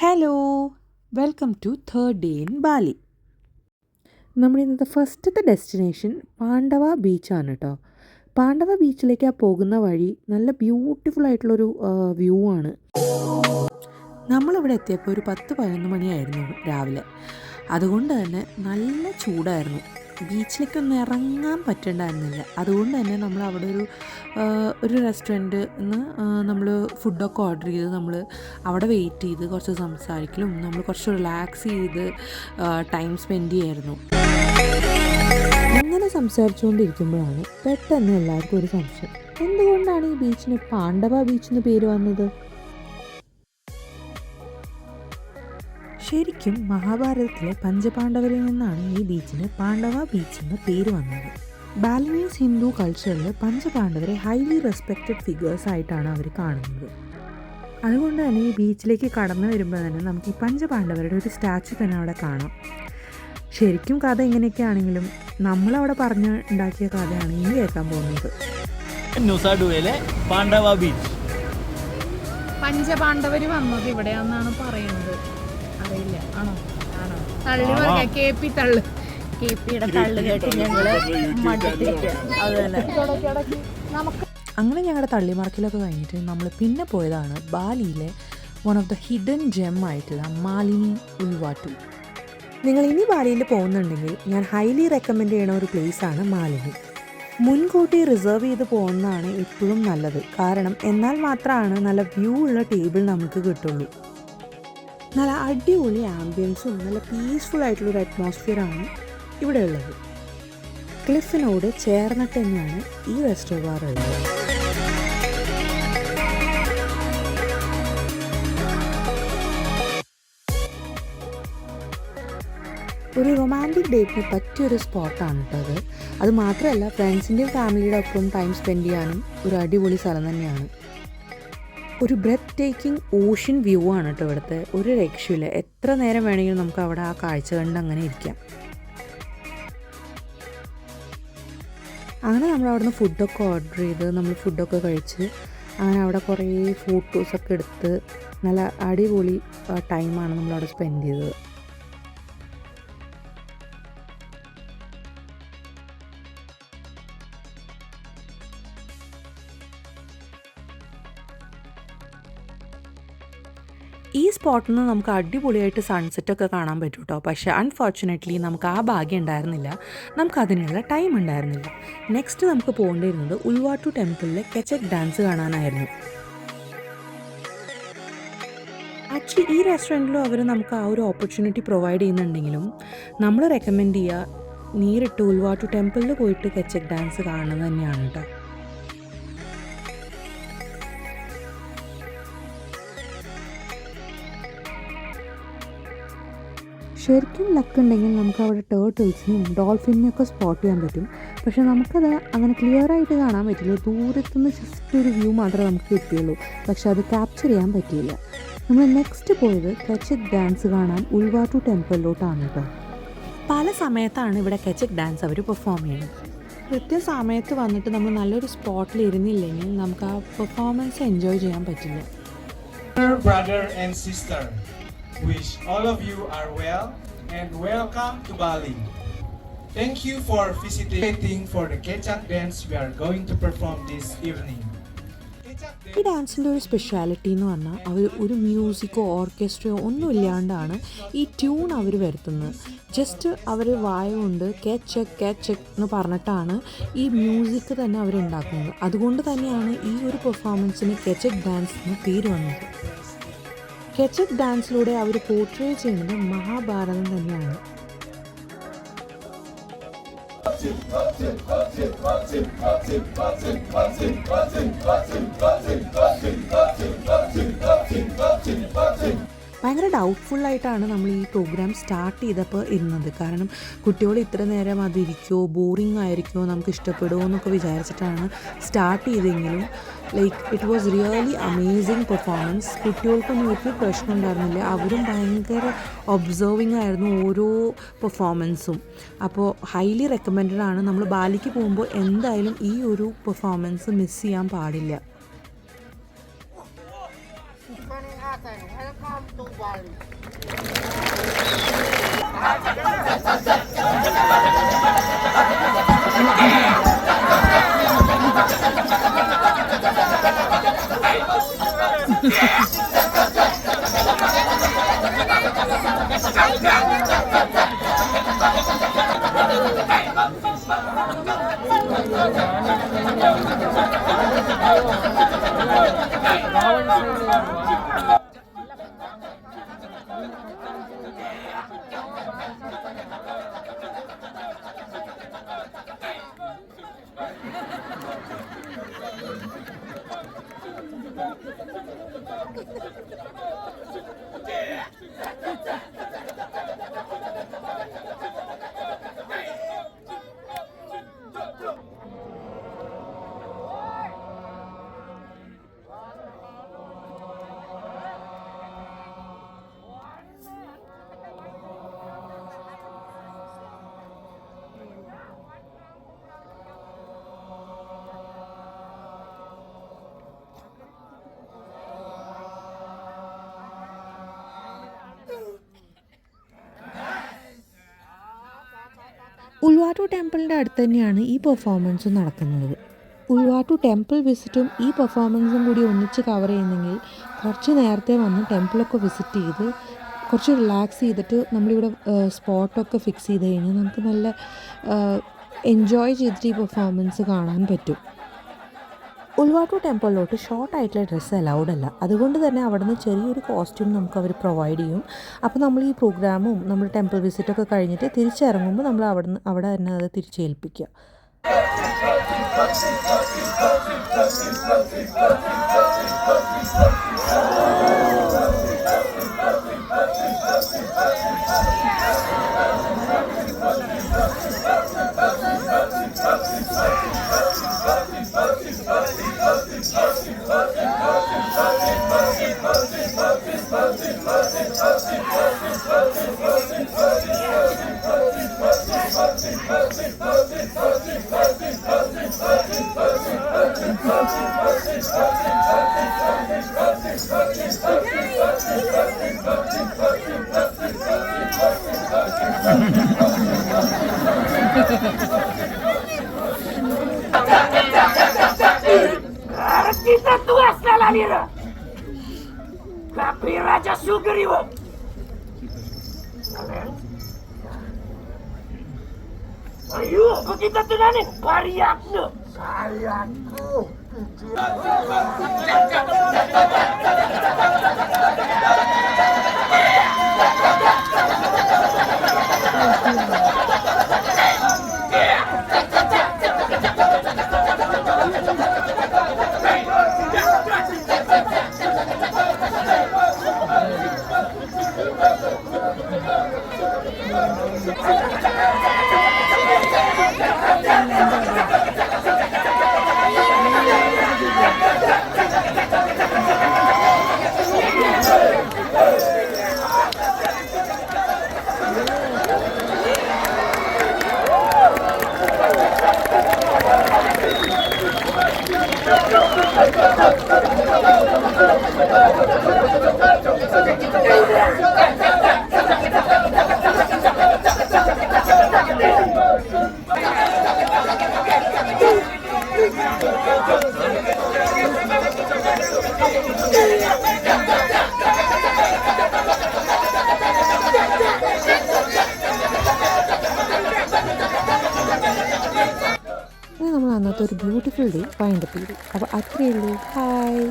Hello, welcome to third day in Bali. നമ്മുടെ ഇന്നത്തെ ഫസ്റ്റത്തെ ഡെസ്റ്റിനേഷൻ പാണ്ഡവ ബീച്ചാണ് കേട്ടോ. പാണ്ഡവ ബീച്ചിലേക്ക് പോകുന്ന വഴി നല്ല ബ്യൂട്ടിഫുൾ ആയിട്ടുള്ളൊരു വ്യൂ ആണ്. നമ്മളിവിടെ എത്തിയപ്പോൾ ഒരു 10-11 മണിയായിരുന്നു രാവിലെ. അതുകൊണ്ട് തന്നെ നല്ല ചൂടായിരുന്നു. ബീച്ചിലേക്കൊന്നും ഇറങ്ങാൻ പറ്റണ്ടായിരുന്നില്ല. അതുകൊണ്ട് തന്നെ നമ്മൾ അവിടെ ഒരു റെസ്റ്റോറൻറ്റ് നമ്മൾ ഫുഡൊക്കെ ഓർഡർ ചെയ്ത് നമ്മൾ അവിടെ വെയിറ്റ് ചെയ്ത് കുറച്ച് സംസാരിക്കലും നമ്മൾ കുറച്ച് റിലാക്സ് ചെയ്ത് ടൈം സ്പെൻഡ് ചെയ്യായിരുന്നു. അങ്ങനെ സംസാരിച്ചുകൊണ്ടിരിക്കുമ്പോഴാണ് പെട്ടെന്ന് എല്ലാവർക്കും ഒരു സംശയം, എന്തുകൊണ്ടാണ് ഈ ബീച്ചിന് പാണ്ഡവ ബീച്ച് എന്ന് പേര് വന്നത്? ശരിക്കും മഹാഭാരതത്തിലെ പഞ്ചപാണ്ഡവരിൽ നിന്നാണ് ഈ ബീച്ചിന് പാണ്ഡവ ബീച്ച് എന്ന പേര് വന്നത്. ബാലിനീസ് ഹിന്ദു കൾച്ചറിൽ പഞ്ചപാണ്ഡവരെ ഹൈലി റെസ്പെക്റ്റഡ് ഫിഗേഴ്സ് ആയിട്ടാണ് അവർ കാണുന്നത്. അതുകൊണ്ട് തന്നെ ഈ ബീച്ചിലേക്ക് കടന്നു വരുമ്പോൾ തന്നെ നമുക്ക് ഈ പഞ്ചപാണ്ഡവരുടെ ഒരു സ്റ്റാച്ചു തന്നെ അവിടെ കാണാം. ശരിക്കും കഥ എങ്ങനെയൊക്കെയാണെങ്കിലും നമ്മളവിടെ ഉണ്ടാക്കിയ കഥയാണ് ഇനി കേൾക്കാൻ പോകുന്നത്. പാണ്ഡവ ബീച്ച്, പഞ്ചപാണ്ഡവര് വന്നത് ഇവിടെയാണെന്നാണ് പറയുന്നത്. അറിയില്ല, ആണോ? തള്ളി പറയാ, കേപ്പി തള്ളു, കേപ്പിയുടെ തള്ളു കേട്ട് ഞങ്ങള് അങ്ങനെ ഞങ്ങളുടെ തള്ളിമറക്കിലൊക്കെ കഴിഞ്ഞിട്ട് നമ്മൾ പിന്നെ പോയതാണ് ബാലിയിലെ one of the hidden gem ആയിട്ടുള്ള മാലിനി ഉൾവാട്ടു. നിങ്ങൾ ഇനി ബാലിയിൽ പോകുന്നുണ്ടെങ്കിൽ ഞാൻ ഹൈലി റെക്കമെൻഡ് ചെയ്യുന്ന ഒരു പ്ലേസാണ് മാലിനി. മുൻകൂട്ടി റിസർവ് ചെയ്ത് പോകുന്നതാണ് എപ്പോഴും നല്ലത്. കാരണം എന്നാൽ മാത്രമാണ് നല്ല വ്യൂ ഉള്ള ടേബിൾ നമുക്ക് കിട്ടുള്ളൂ. നല്ല അടിപൊളി ആംബിയൻസും നല്ല പീസ്ഫുൾ ആയിട്ടുള്ളൊരു അറ്റ്മോസ്ഫിയറാണ് ഇവിടെ ഉള്ളത്. ക്ലിഫിനോട് ചേർന്നിട്ട് തന്നെയാണ് ഈ റെസ്റ്റോറൻറ്റ് ഉള്ളത്. ഒരു റൊമാൻറ്റിക് ഡേറ്റിന് പറ്റിയൊരു സ്പോട്ടാണ് കേട്ടോ അത്. അത് മാത്രമല്ല ഫ്രണ്ട്സിൻ്റെയും ഫാമിലിയുടെ ഒപ്പം ടൈം സ്പെൻഡ് ചെയ്യാനും ഒരു അടിപൊളി സ്ഥലം തന്നെയാണ്. ഒരു ബ്രെത്ത് ടേക്കിംഗ് ഓഷ്യൻ വ്യൂ ആണ് കേട്ടോ ഇവിടുത്തെ. ഒരു രക്ഷയില്ല, എത്ര നേരം വേണമെങ്കിലും നമുക്ക് അവിടെ ആ കാഴ്ച കണ്ട് അങ്ങനെ ഇരിക്കാം. അങ്ങനെ നമ്മൾ അവിടുന്ന് ഫുഡൊക്കെ ഓർഡർ ചെയ്ത് നമ്മൾ ഫുഡൊക്കെ കഴിച്ച് അങ്ങനെ അവിടെ കുറേ ഫോട്ടോസൊക്കെ എടുത്ത് നല്ല അടിപൊളി ടൈമാണ് നമ്മളവിടെ സ്പെൻഡ് ചെയ്തത്. ഈ സ്പോട്ടിൽ നിന്ന് നമുക്ക് അടിപൊളിയായിട്ട് സൺസെറ്റൊക്കെ കാണാൻ പറ്റും കേട്ടോ. പക്ഷേ അൺഫോർച്ചുനേറ്റ്ലി നമുക്ക് ആ ഭാഗ്യം ഉണ്ടായിരുന്നില്ല, നമുക്കതിനുള്ള ടൈം ഉണ്ടായിരുന്നില്ല. നെക്സ്റ്റ് നമുക്ക് പോകേണ്ടിയിരുന്നത് ഉൾവാട്ടു ടെമ്പിളിലെ കെച്ചക് ഡാൻസ് കാണാനായിരുന്നു. ആക്ച്വലി ഈ റെസ്റ്റോറൻറ്റിലും അവർ നമുക്ക് ആ ഒരു ഓപ്പർച്യൂണിറ്റി പ്രൊവൈഡ് ചെയ്യുന്നുണ്ടെങ്കിലും നമ്മൾ റെക്കമെൻഡ് ചെയ്യുക നേരിട്ട് ഉൾവാട്ടു ടെമ്പിളിൽ പോയിട്ട് കെച്ചക് ഡാൻസ് കാണുന്നത് തന്നെയാണ് കേട്ടോ. ശരിക്കും ലക്ക് ഉണ്ടെങ്കിൽ നമുക്ക് അവിടെ ടേർട്ടിൽസിനെയും ഡോൾഫിനെയൊക്കെ സ്പോട്ട് ചെയ്യാൻ പറ്റും. പക്ഷേ നമുക്കത് അങ്ങനെ ക്ലിയർ ആയിട്ട് കാണാൻ പറ്റില്ല. ദൂരത്തുനിന്ന് ജസ്റ്റ് ഒരു വ്യൂ മാത്രമേ നമുക്ക് കിട്ടിയുള്ളൂ. പക്ഷെ അത് ക്യാപ്ചർ ചെയ്യാൻ പറ്റിയില്ല. നമ്മൾ നെക്സ്റ്റ് പോയത് കെച്ചക് ഡാൻസ് കാണാൻ ഉൾവാട്ടു ടെമ്പിളിലോട്ടാണ് കേട്ടോ. പല സമയത്താണ് ഇവിടെ കെച്ചക് ഡാൻസ് അവർ പെർഫോം ചെയ്യുന്നത്. കൃത്യസമയത്ത് വന്നിട്ട് നമ്മൾ നല്ലൊരു സ്പോട്ടിൽ ഇരുന്നില്ലെങ്കിൽ നമുക്ക് ആ പെർഫോമൻസ് എൻജോയ് ചെയ്യാൻ പറ്റില്ല. Brother and sister, wish all of you are well and welcome to Bali. Thank you for visiting for the Kecak dance we are going to perform this evening. ഈ ഡാൻസിൻ്റെ ഒരു സ്പെഷ്യാലിറ്റി എന്ന് പറഞ്ഞാൽ അവർ ഒരു മ്യൂസിക്കോ ഓർക്കസ്ട്രയോ ഒന്നും ഇല്ലാണ്ടാണ് ഈ ട്യൂൺ അവർ വരുത്തുന്നത്. ജസ്റ്റ് അവർ വായ കൊണ്ട് കേച്ചക് കേച്ചക് എന്ന് പറഞ്ഞിട്ടാണ് ഈ മ്യൂസിക് തന്നെ അവരുണ്ടാക്കുന്നത്. അതുകൊണ്ട് തന്നെയാണ് ഈ ഒരു പെർഫോമൻസിന് കെച്ചക് ഡാൻസ് എന്ന് പേര് വന്നത്. കെച്ചക് ഡാൻസിലൂടെ അവർ പോർട്രേ ചെയ്യുന്നത് മഹാഭാരതം തന്നെയാണ്. ഭയങ്കര ഡൗട്ട്ഫുള്ളായിട്ടാണ് നമ്മൾ ഈ പ്രോഗ്രാം സ്റ്റാർട്ട് ചെയ്തപ്പോൾ ഇരുന്നത്. കാരണം കുട്ടികൾ ഇത്ര നേരം അതിരിക്കുമോ, ബോറിംഗ് ആയിരിക്കുമോ, നമുക്ക് ഇഷ്ടപ്പെടുമോ എന്നൊക്കെ വിചാരിച്ചിട്ടാണ് സ്റ്റാർട്ട് ചെയ്തെങ്കിലും it was really amazing performance. കുട്ടികൾക്കൊന്നും ഒരു പ്രശ്നം ഉണ്ടായിരുന്നില്ല. അവരും ഭയങ്കര ഒബ്സർവിങ് ആയിരുന്നു ഓരോ പെർഫോമൻസും. അപ്പോൾ ഹൈലി റെക്കമെൻഡഡ് ആണ്. നമ്മൾ ബാലിക്ക് പോകുമ്പോൾ എന്തായാലും ഈ ഒരു പെർഫോമൻസ് മിസ് ചെയ്യാൻ പാടില്ല. ഉൾവാട്ടു ടെമ്പിളിൻ്റെ അടുത്ത് തന്നെയാണ് ഈ പെർഫോമൻസ് നടക്കുന്നത്. ഉൾവാട്ടു ടെമ്പിൾ വിസിറ്റും ഈ പെർഫോമൻസും കൂടി ഒന്നിച്ച് കവർ ചെയ്യുന്നെങ്കിൽ കുറച്ച് നേരത്തെ വന്ന് ടെമ്പിളൊക്കെ വിസിറ്റ് ചെയ്ത് കുറച്ച് റിലാക്സ് ചെയ്തിട്ട് നമ്മളിവിടെ സ്പോട്ടൊക്കെ ഫിക്സ് ചെയ്ത് കഴിഞ്ഞാൽ നമുക്ക് നല്ല എൻജോയ് ചെയ്തിട്ട് ഈ പെർഫോമൻസ് കാണാൻ പറ്റും. ഉൾവാട്ടു ടെമ്പിളിലോട്ട് ഷോർട്ടായിട്ടുള്ള ഡ്രസ്സ് അലൗഡ് അല്ല. അതുകൊണ്ട് തന്നെ അവിടെ നിന്ന് ചെറിയൊരു കോസ്റ്റ്യൂം നമുക്ക് അവർ പ്രൊവൈഡ് ചെയ്യും. അപ്പോൾ നമ്മൾ ഈ പ്രോഗ്രാമും നമ്മൾ ടെമ്പിൾ വിസിറ്റൊക്കെ കഴിഞ്ഞിട്ട് തിരിച്ചിറങ്ങുമ്പോൾ നമ്മൾ അവിടെ തന്നെ അത് തിരിച്ചേൽപ്പിക്കുക. Kita tuas na lalira. Kapi Raja Sugriwa. Ayo, kita tunanin pariakno. Pariakku. നമ്മൾ അന്നത്തെ ഒരു ബ്യൂട്ടിഫുൾ ഡേ വൈൻഡപ്പ് ചെയ്തു. അപ്പോൾ അത്രയേ ഉള്ളൂ. ഹായ്.